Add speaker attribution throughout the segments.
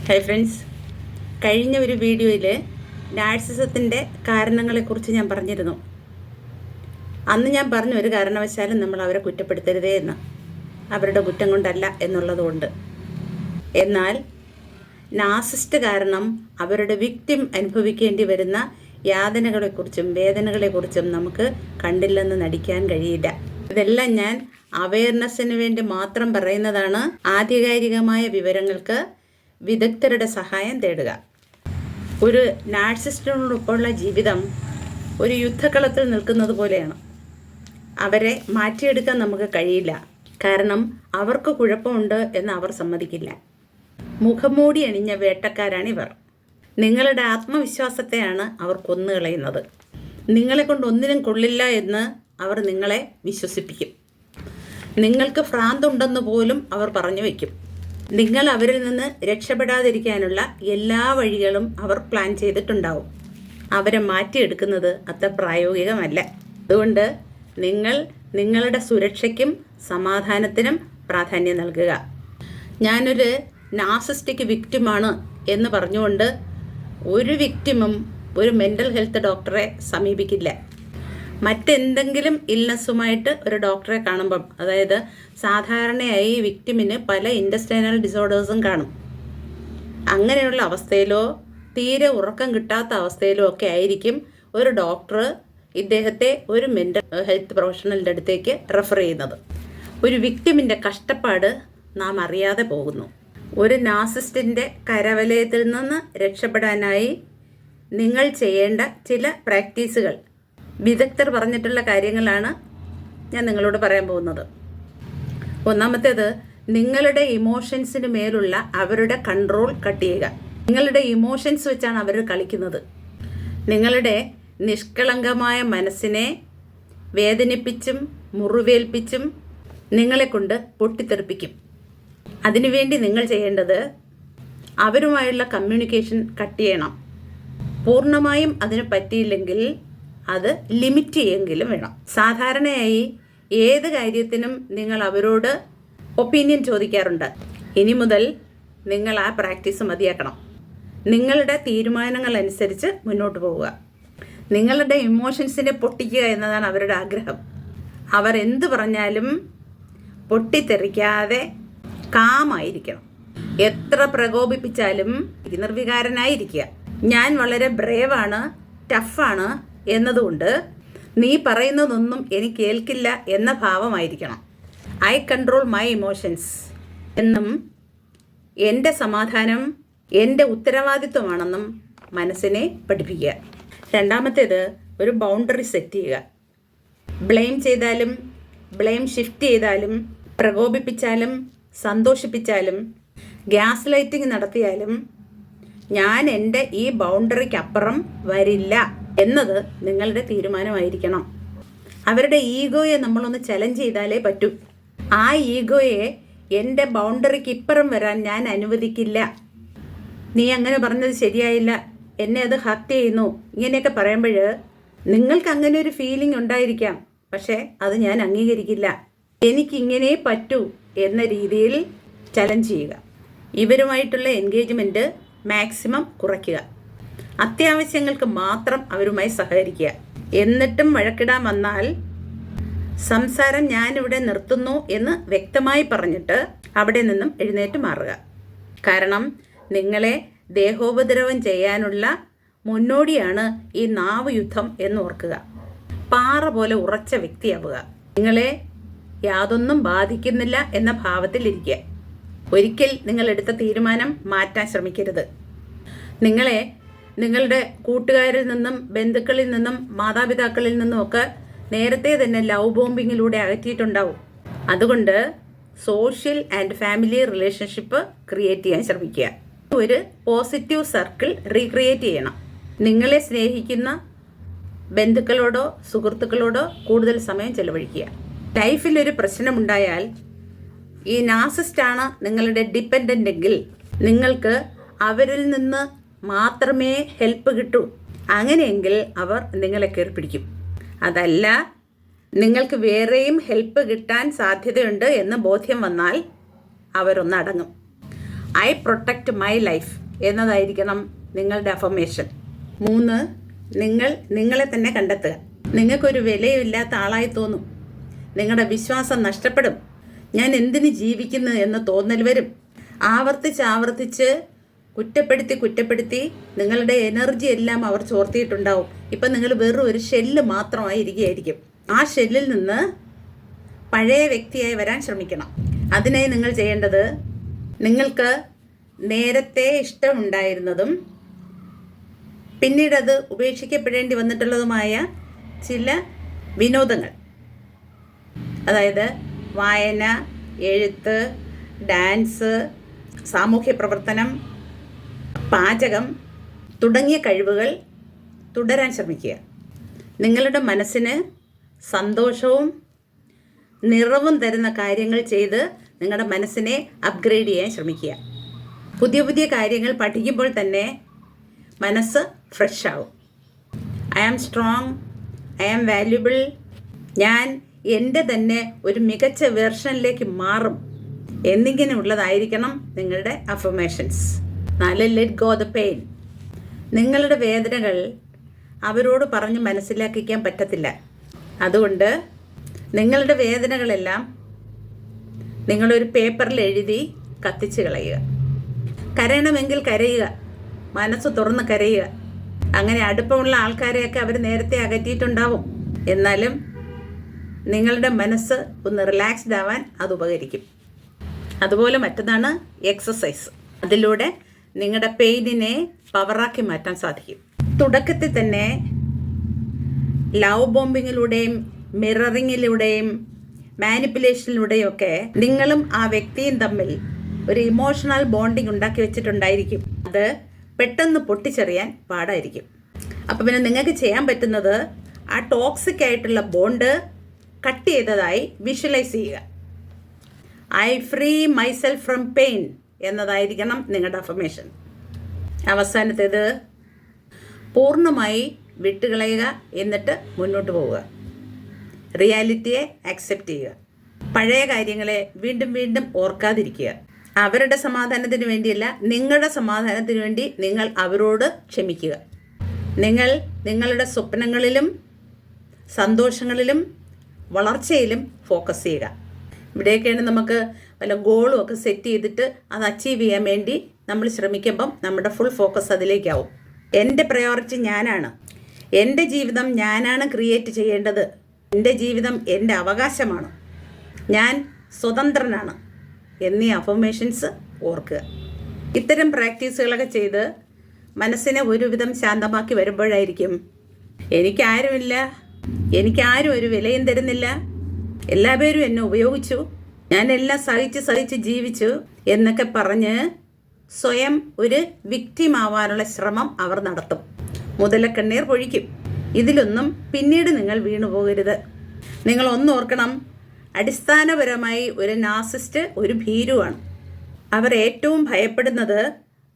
Speaker 1: Hi friends, കഴിഞ്ഞ ഒരു വീഡിയോയിൽ നാർസിസത്തിൻ്റെ കാരണങ്ങളെക്കുറിച്ച് ഞാൻ പറഞ്ഞിരുന്നു. അന്ന് ഞാൻ പറഞ്ഞു, ഒരു കാരണവശാലും നമ്മൾ അവരെ കുറ്റപ്പെടുത്തരുതേ എന്ന്, അവരുടെ കുറ്റം കൊണ്ടല്ല എന്നുള്ളതുകൊണ്ട്. എന്നാൽ നാർസിസ്റ്റ് കാരണം അവരുടെ വിക്ടിം അനുഭവിക്കേണ്ടി വരുന്ന യാതനകളെക്കുറിച്ചും വേദനകളെക്കുറിച്ചും നമുക്ക് കണ്ടില്ലെന്ന് നടിക്കാൻ കഴിയില്ല. ഇതെല്ലാം ഞാൻ അവയർനെസ്സിന് വേണ്ടി മാത്രം പറയുന്നതാണ്. ആധികാരികമായ വിവരങ്ങൾക്ക് വിദഗ്ധരുടെ സഹായം തേടുക. ഒരു നാർസിസ്റ്റിനോടൊപ്പമുള്ള ജീവിതം ഒരു യുദ്ധക്കളത്തിൽ നിൽക്കുന്നത് പോലെയാണ്. അവരെ മാറ്റിയെടുക്കാൻ നമുക്ക് കഴിയില്ല. കാരണം അവർക്ക് കുഴപ്പമുണ്ട് എന്ന് അവർ സമ്മതിക്കില്ല. മുഖംമൂടി അണിഞ്ഞ വേട്ടക്കാരാണിവർ. നിങ്ങളുടെ ആത്മവിശ്വാസത്തെയാണ് അവർ കൊന്നുകളയുന്നത്. നിങ്ങളെ കൊണ്ട് ഒന്നിനും കൊള്ളില്ല എന്ന് അവർ നിങ്ങളെ വിശ്വസിപ്പിക്കും. നിങ്ങൾക്ക് ഭ്രാന്തുണ്ടെന്ന് പോലും അവർ പറഞ്ഞു വയ്ക്കും. നിങ്ങൾ അവരിൽ നിന്ന് രക്ഷപ്പെടാതിരിക്കാനുള്ള എല്ലാ വഴികളും അവർ പ്ലാൻ ചെയ്തിട്ടുണ്ടാവും. അവരെ മാറ്റിയെടുക്കുന്നത് അത്ര പ്രായോഗികമല്ല. അതുകൊണ്ട് നിങ്ങൾ നിങ്ങളുടെ സുരക്ഷയ്ക്കും സമാധാനത്തിനും പ്രാധാന്യം നൽകുക. ഞാനൊരു നാർസിസ്റ്റിക് വിക്ടിമാണ് എന്ന് പറഞ്ഞുകൊണ്ട് ഒരു വിക്ടിമും ഒരു മെൻ്റൽ ഹെൽത്ത് ഡോക്ടറെ സമീപിക്കില്ല. മറ്റെന്തെങ്കിലും ഇൽനെസ്സുമായിട്ട് ഒരു ഡോക്ടറെ കാണുമ്പം, അതായത് സാധാരണയായി വിക്ടിമിന് പല ഇൻറ്റസ്റ്റൈനൽ ഡിസോർഡേഴ്സും കാണും. അങ്ങനെയുള്ള അവസ്ഥയിലോ തീരെ ഉറക്കം കിട്ടാത്ത അവസ്ഥയിലോ ഒക്കെ ആയിരിക്കും ഒരു ഡോക്ടർ ഇദ്ദേഹത്തെ ഒരു മെൻ്റൽ ഹെൽത്ത് പ്രൊഫഷണലിൻ്റെ അടുത്തേക്ക് റെഫർ ചെയ്യുന്നത്. ഒരു വിക്ടിമിൻ്റെ കഷ്ടപ്പാട് നാം അറിയാതെ പോകുന്നു. ഒരു നാർസിസ്റ്റിൻ്റെ കരവലയത്തിൽ നിന്ന് രക്ഷപ്പെടാനായി നിങ്ങൾ ചെയ്യേണ്ട ചില പ്രാക്ടീസുകൾ, വിദഗ്ധർ പറഞ്ഞിട്ടുള്ള കാര്യങ്ങളാണ് ഞാൻ നിങ്ങളോട് പറയാൻ പോകുന്നത്. ഒന്നാമത്തേത്, നിങ്ങളുടെ ഇമോഷൻസിന് മേലുള്ള അവരുടെ കൺട്രോൾ കട്ട് ചെയ്യുക. നിങ്ങളുടെ ഇമോഷൻസ് വെച്ചാണ് അവർ കളിക്കുന്നത്. നിങ്ങളുടെ നിഷ്കളങ്കമായ മനസ്സിനെ വേദനിപ്പിച്ചും മുറിവേൽപ്പിച്ചും നിങ്ങളെക്കൊണ്ട് പൊട്ടിത്തെറിപ്പിക്കും. അതിനുവേണ്ടി നിങ്ങൾ ചെയ്യേണ്ടത് അവരുമായുള്ള കമ്മ്യൂണിക്കേഷൻ കട്ട് ചെയ്യണം. പൂർണ്ണമായും അതിന് പറ്റിയില്ലെങ്കിൽ അത് ലിമിറ്റ് ചെയ്യുമെങ്കിലും വേണം. സാധാരണയായി ഏത് കാര്യത്തിനും നിങ്ങൾ അവരോട് ഒപ്പീനിയൻ ചോദിക്കാറുണ്ട്. ഇനി മുതൽ നിങ്ങൾ ആ പ്രാക്ടീസ് മതിയാക്കണം. നിങ്ങളുടെ തീരുമാനങ്ങൾ അനുസരിച്ച് മുന്നോട്ട് പോവുക. നിങ്ങളുടെ ഇമോഷൻസിനെ പൊട്ടിക്കുക എന്നതാണ് അവരുടെ ആഗ്രഹം. അവർ എന്ത് പറഞ്ഞാലും പൊട്ടിത്തെറിക്കാതെ കാമായിരിക്കണം. എത്ര പ്രകോപിപ്പിച്ചാലും നിർവികാരനായിരിക്കുക. ഞാൻ വളരെ ബ്രേവാണ്, ടഫാണ് എന്നതുകൊണ്ട് നീ പറയുന്നതൊന്നും എനിക്ക് കേൾക്കില്ല എന്ന ഭാവമായിരിക്കണം. ഐ കൺട്രോൾ മൈ ഇമോഷൻസ് എന്നും എൻ്റെ സമാധാനം എൻ്റെ ഉത്തരവാദിത്വമാണെന്നും മനസ്സിനെ പഠിപ്പിക്കുക. രണ്ടാമത്തേത്, ഒരു ബൗണ്ടറി സെറ്റ് ചെയ്യുക. ബ്ലെയിം ചെയ്താലും ബ്ലെയിം ഷിഫ്റ്റ് ചെയ്താലും പ്രകോപിപ്പിച്ചാലും സന്തോഷിപ്പിച്ചാലും ഗ്യാസ് ലൈറ്റിംഗ് നടത്തിയാലും ഞാൻ എൻ്റെ ഈ ബൗണ്ടറിക്കപ്പുറം വരില്ല എന്നത് നിങ്ങളുടെ തീരുമാനമായിരിക്കണം. അവരുടെ ഈഗോയെ നമ്മളൊന്ന് ചലഞ്ച് ചെയ്താലേ പറ്റൂ. ആ ഈഗോയെ എൻ്റെ ബൗണ്ടറിക്ക് ഇപ്പുറം വരാൻ ഞാൻ അനുവദിക്കില്ല. നീ അങ്ങനെ പറഞ്ഞത് ശരിയായില്ല, എന്നെ അത് ഹർട്ട് ചെയ്യുന്നു, ഇങ്ങനെയൊക്കെ പറയുമ്പോൾ നിങ്ങൾക്ക് അങ്ങനെ ഒരു ഫീലിംഗ് ഉണ്ടായിരിക്കാം. പക്ഷേ അത് ഞാൻ അംഗീകരിക്കില്ല, എനിക്കിങ്ങനെ പറ്റൂ എന്ന രീതിയിൽ ചലഞ്ച് ചെയ്യുക. ഇവരുമായിട്ടുള്ള എൻഗേജ്മെൻറ്റ് മാക്സിമം കുറയ്ക്കുക. അത്യാവശ്യങ്ങൾക്ക് മാത്രം അവരുമായി സഹകരിക്കുക. എന്നിട്ടും വഴക്കിടാൻ വന്നാൽ സംസാരം ഞാനിവിടെ നിർത്തുന്നു എന്ന് വ്യക്തമായി പറഞ്ഞിട്ട് അവിടെ നിന്നും എഴുന്നേറ്റ് മാറുക. കാരണം നിങ്ങളെ ദേഹോപദ്രവം ചെയ്യാനുള്ള മുന്നോടിയാണ് ഈ നാവ് യുദ്ധം എന്ന് ഓർക്കുക. പാറ പോലെ ഉറച്ച വ്യക്തിയാവുക. നിങ്ങളെ യാതൊന്നും ബാധിക്കുന്നില്ല എന്ന ഭാവത്തിലിരിക്കുക. ഒരിക്കൽ നിങ്ങൾ എടുത്ത തീരുമാനം മാറ്റാൻ ശ്രമിക്കരുത്. നിങ്ങളെ നിങ്ങളുടെ കൂട്ടുകാരിൽ നിന്നും ബന്ധുക്കളിൽ നിന്നും മാതാപിതാക്കളിൽ നിന്നും ഒക്കെ നേരത്തെ തന്നെ ലവ് ബോംബിങ്ങിലൂടെ അകറ്റിയിട്ടുണ്ടാവും. അതുകൊണ്ട് social and family relationship create ചെയ്യാൻ ശ്രമിക്കുക. ഒരു പോസിറ്റീവ് സർക്കിൾ റീക്രിയേറ്റ് ചെയ്യണം. നിങ്ങളെ സ്നേഹിക്കുന്ന ബന്ധുക്കളോടോ സുഹൃത്തുക്കളോടോ കൂടുതൽ സമയം ചെലവഴിക്കുക. ലൈഫിൽ ഒരു പ്രശ്നമുണ്ടായാൽ ഈ നാർസിസ്റ്റാണ് നിങ്ങളുടെ ഡിപ്പെൻഡൻ്റ് എങ്കിൽ നിങ്ങൾക്ക് അവരിൽ നിന്ന് മാത്രമേ ഹെൽപ്പ് കിട്ടൂ. അങ്ങനെയെങ്കിൽ അവർ നിങ്ങളെ കയറിപ്പിടിക്കും. അതല്ല, നിങ്ങൾക്ക് വേറെയും ഹെൽപ്പ് കിട്ടാൻ സാധ്യതയുണ്ട് എന്ന് ബോധ്യം വന്നാൽ അവരൊന്നടങ്ങും. ഐ പ്രൊട്ടക്റ്റ് മൈ ലൈഫ് എന്നതായിരിക്കണം നിങ്ങളുടെ അഫർമേഷൻ. 3, നിങ്ങൾ നിങ്ങളെ തന്നെ കണ്ടെത്തുക. നിങ്ങൾക്കൊരു വിലയില്ലാത്ത ആളായി തോന്നും. നിങ്ങളുടെ വിശ്വാസം നഷ്ടപ്പെടും. ഞാൻ എന്തിന് ജീവിക്കുന്നു എന്ന് തോന്നൽ വരും. ആവർത്തിച്ച് കുറ്റപ്പെടുത്തി നിങ്ങളുടെ എനർജി എല്ലാം അവർ ചോർത്തിയിട്ടുണ്ടാവും. ഇപ്പം നിങ്ങൾ വെറും ഒരു ഷെല്ല് മാത്രമായിരിക്കും. ആ ഷെല്ലിൽ നിന്ന് പഴയ വ്യക്തിയായി വരാൻ ശ്രമിക്കണം. അതിനായി നിങ്ങൾ ചെയ്യേണ്ടത്, നിങ്ങൾക്ക് നേരത്തെ ഇഷ്ടമുണ്ടായിരുന്നതും പിന്നീടത് ഉപേക്ഷിക്കപ്പെടേണ്ടി വന്നിട്ടുള്ളതുമായ ചില വിനോദങ്ങൾ, അതായത് വായന, എഴുത്ത്, ഡാൻസ്, സാമൂഹ്യ പ്രവർത്തനം, പാചകം തുടങ്ങിയ കഴിവുകൾ തുടരാൻ ശ്രമിക്കുക. നിങ്ങളുടെ മനസ്സിന് സന്തോഷവും നിറവും തരുന്ന കാര്യങ്ങൾ ചെയ്ത് നിങ്ങളുടെ മനസ്സിനെ അപ്ഗ്രേഡ് ചെയ്യാൻ ശ്രമിക്കുക. പുതിയ കാര്യങ്ങൾ പഠിക്കുമ്പോൾ തന്നെ മനസ്സ് ഫ്രഷ് ആവും. I am strong, I am valuable, ഞാൻ എൻ്റെ തന്നെ ഒരു മികച്ച വെർഷനിലേക്ക് മാറും എന്നിങ്ങനെയുള്ളതായിരിക്കണം നിങ്ങളുടെ അഫർമേഷൻസ്. 4, ലെറ്റ് ഗോ ദ പെയിൻ. നിങ്ങളുടെ വേദനകൾ അവരോട് പറഞ്ഞ് മനസ്സിലാക്കിക്കാൻ പറ്റത്തില്ല. അതുകൊണ്ട് നിങ്ങളുടെ വേദനകളെല്ലാം നിങ്ങളൊരു പേപ്പറിൽ എഴുതി കത്തിച്ച് കളയുക. കരയണമെങ്കിൽ കരയുക, മനസ്സ് തുറന്ന് കരയുക. അങ്ങനെ അടുപ്പമുള്ള ആൾക്കാരെയൊക്കെ അവർ നേരത്തെ അകറ്റിയിട്ടുണ്ടാവും. എന്നാലും നിങ്ങളുടെ മനസ്സ് ഒന്ന് റിലാക്സ്ഡ് ആവാൻ അത് ഉപകരിക്കും. അതുപോലെ മറ്റൊന്നാണ് എക്സസൈസ്. അതിലൂടെ നിങ്ങളുടെ പെയിനിനെ പവറാക്കി മാറ്റാൻ സാധിക്കും. തുടക്കത്തിൽ തന്നെ ലവ് ബോംബിങ്ങിലൂടെയും മിററിങ്ങിലൂടെയും മാനിപ്പുലേഷനിലൂടെയും ഒക്കെ നിങ്ങളും ആ വ്യക്തിയും തമ്മിൽ ഒരു ഇമോഷണൽ ബോണ്ടിങ് ഉണ്ടാക്കി വെച്ചിട്ടുണ്ടായിരിക്കും. അത് പെട്ടെന്ന് പൊട്ടിച്ചെറിയാൻ പാടായിരിക്കും. അപ്പം പിന്നെ നിങ്ങൾക്ക് ചെയ്യാൻ പറ്റുന്നത് ആ ടോക്സിക് ആയിട്ടുള്ള ബോണ്ട് കട്ട് ചെയ്തതായി വിഷ്വലൈസ് ചെയ്യുക. I free myself from pain എന്നതായിരിക്കണം നിങ്ങളുടെ അഫർമേഷൻ. അവസാനത്തേത്, പൂർണ്ണമായി വിട്ടുകളയുക, എന്നിട്ട് മുന്നോട്ട് പോവുക. റിയാലിറ്റിയെ അക്സെപ്റ്റ് ചെയ്യുക. പഴയ കാര്യങ്ങളെ വീണ്ടും ഓർക്കാതിരിക്കുക. അവരുടെ സമാധാനത്തിന് വേണ്ടിയല്ല, നിങ്ങളുടെ സമാധാനത്തിന് വേണ്ടി നിങ്ങൾ അവരോട് ക്ഷമിക്കുക. നിങ്ങൾ നിങ്ങളുടെ സ്വപ്നങ്ങളിലും സന്തോഷങ്ങളിലും വളർച്ചയിലും ഫോക്കസ് ചെയ്യുക. ഇവിടെയൊക്കെയാണ് നമുക്ക് വല്ല ഗോളും ഒക്കെ സെറ്റ് ചെയ്തിട്ട് അത് അച്ചീവ് ചെയ്യാൻ വേണ്ടി നമ്മൾ ശ്രമിക്കുമ്പം നമ്മുടെ ഫുൾ ഫോക്കസ് അതിലേക്കാവും. എൻ്റെ പ്രയോറിറ്റി ഞാനാണ്, എൻ്റെ ജീവിതം ഞാനാണ് ക്രിയേറ്റ് ചെയ്യേണ്ടത്, എൻ്റെ ജീവിതം എൻ്റെ അവകാശമാണ്, ഞാൻ സ്വതന്ത്രനാണ് എന്നീ അഫർമേഷൻസ് ഓർക്കുക. ഇത്തരം പ്രാക്ടീസുകളൊക്കെ ചെയ്ത് മനസ്സിനെ ഒരുവിധം ശാന്തമാക്കി വരുമ്പോഴായിരിക്കും എനിക്കാരുമില്ല, എനിക്കാരും ഒരു വിലയും തരുന്നില്ല, എല്ലാവരും എന്നെ ഉപയോഗിച്ചു, ഞാനെല്ലാം സഹിച്ച് ജീവിച്ചു എന്നൊക്കെ പറഞ്ഞ് സ്വയം ഒരു വിക്ടിമാവാനുള്ള ശ്രമം അവർ നടത്തും. മുതലക്കണ്ണീർ പൊഴിക്കും. ഇതിലൊന്നും പിന്നീട് നിങ്ങൾ വീണുപോകരുത്. നിങ്ങൾ ഒന്നോർക്കണം, അടിസ്ഥാനപരമായി ഒരു നാർസിസ്റ്റ് ഒരു ഭീരുവാണ്. അവർ ഏറ്റവും ഭയപ്പെടുന്നത്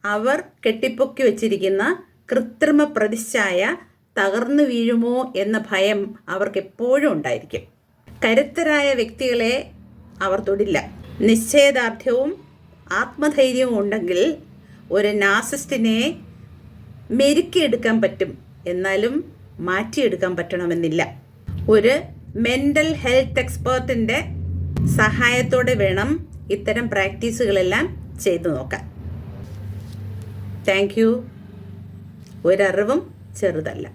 Speaker 1: അവർ കെട്ടിപ്പൊക്കി വച്ചിരിക്കുന്ന കൃത്രിമ പ്രതിച്ഛായ തകർന്നു വീഴുമോ എന്ന ഭയം അവർക്ക് എപ്പോഴും ഉണ്ടായിരിക്കും. കരുത്തരായ വ്യക്തികളെ അവർ തൊടില്ല. നിശ്ചയദാർഢ്യവും ആത്മധൈര്യവും ഉണ്ടെങ്കിൽ ഒരു നാർസിസ്റ്റിനെ മെരുക്കിയെടുക്കാൻ പറ്റും, എന്നാലും മാറ്റിയെടുക്കാൻ പറ്റണമെന്നില്ല. ഒരു മെൻ്റൽ ഹെൽത്ത് എക്സ്പേർട്ടിൻ്റെ സഹായത്തോടെ വേണം ഇത്തരം പ്രാക്ടീസുകളെല്ലാം ചെയ്തു നോക്കാൻ. Thank you. ഒരറിവും ചെറുതല്ല.